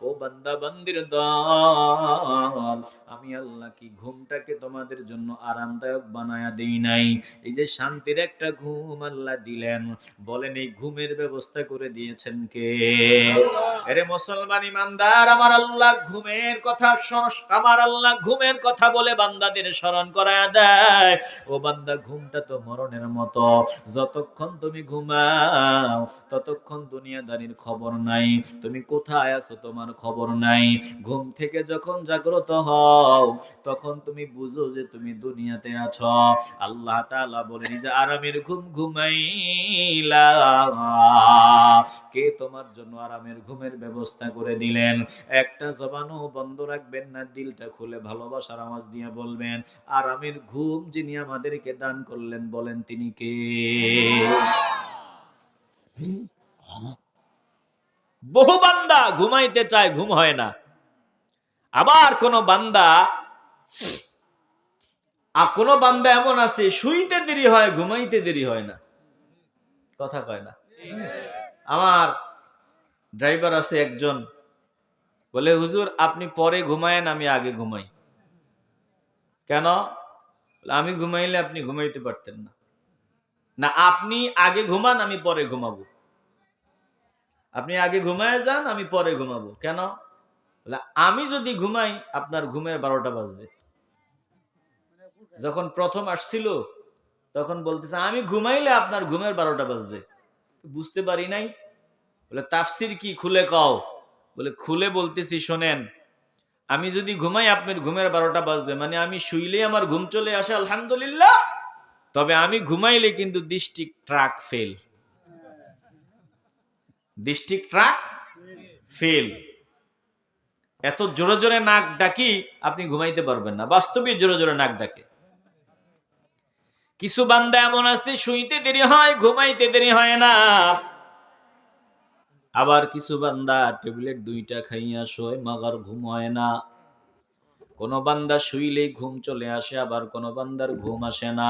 ও বান্দা বান্দির দল, আমি আল্লাহ কি ঘুমটাকে তোমাদের জন্য আরামদায়ক বানায়া দেই নাই? এই যে শান্তির একটা ঘুম আল্লাহ দিলেন, বলেন এই ঘুমের ব্যবস্থা করে দিয়েছেন কে? আরে মুসলমান ইমানদার, আমার আল্লাহ ঘুমের কথা আমার আল্লাহ ঘুমের কথা বলে বান্দাদের স্মরণ করায় দেয়। ও বান্দা, ঘুমটা তো মরণের মতো, যতক্ষণ তুমি ঘুমাও ততক্ষণ দুনিয়াদারির খবর নাই, তুমি কোথায় আছো তোমার খবর নাই। ঘুম থেকে যখন জাগ্রত হও তখন তুমি বুঝো যে তুমি দুনিয়াতে আছো। আল্লাহ তাআলা বলেন যে আরামের ঘুম ঘুমাইলা, কে তোমার জন্য আরামের ঘুমের ব্যবস্থা করে দিলেন? একটা জবানও বন্ধ রাখবেন না, দিলটা খুলে ভালোবাসার আওয়াজ দিয়ে বলবেন আরামের ঘুম যিনি আমাদেরকে দান করলেন, বলেন তিনি কে? বহু বান্দা ঘুমাইতে চায়, ঘুম হয় না। আবার কোন বান্দা এমন আছে শুইতে দেরি হয়, ঘুমাইতে দেরি হয় না। কথা কয় না। আমার ড্রাইভার আছে একজন, বলে হুজুর আপনি পরে ঘুমায়েন, আমি আগে ঘুমাই। কেন? আমি ঘুমাইলে আপনি ঘুমাইতে পারতেন না। না, আপনি আগে ঘুমান, আমি পরে ঘুমাবো। আপনি আগে ঘুমায় যান, আমি পরে ঘুমাবো। কেন? আমি যদি ঘুমাই আপনার ঘুমের 12টা বাজবে। যখন প্রথম আসছিল তখন বলতেছে আমি ঘুমাইলে আপনার ঘুমের 12টা বাজবে। বুঝতে পারি নাই। বলে তাফসির কি, খুলে কও। বলে খুলে বলতেছি, শোনেন, আমি যদি ঘুমাই আপনার ঘুমের 12টা বাজবে, মানে আমি শুইলেই আমার ঘুম চলে আসে আলহামদুলিল্লাহ, তবে আমি ঘুমাইলে কিন্তু district truck fail. District truck fail. এত জোরে জোরে নাক ডাকি আপনি ঘুমাইতে পারবেন না, বাস্তবে জোরে জোরে নাক ডাকে। কিছু বান্দা এমন আছে শুইতে দেরি হয়, ঘুমাইতে দেরি হয় না। আবার কিছু বান্দা ট্যাবলেট 2টা খাইয়া শোয়, মাগার ঘুম হয় না। কোন বান্দা শুইলেই ঘুম চলে আসে, আবার কোন বান্দার ঘুম আসে না।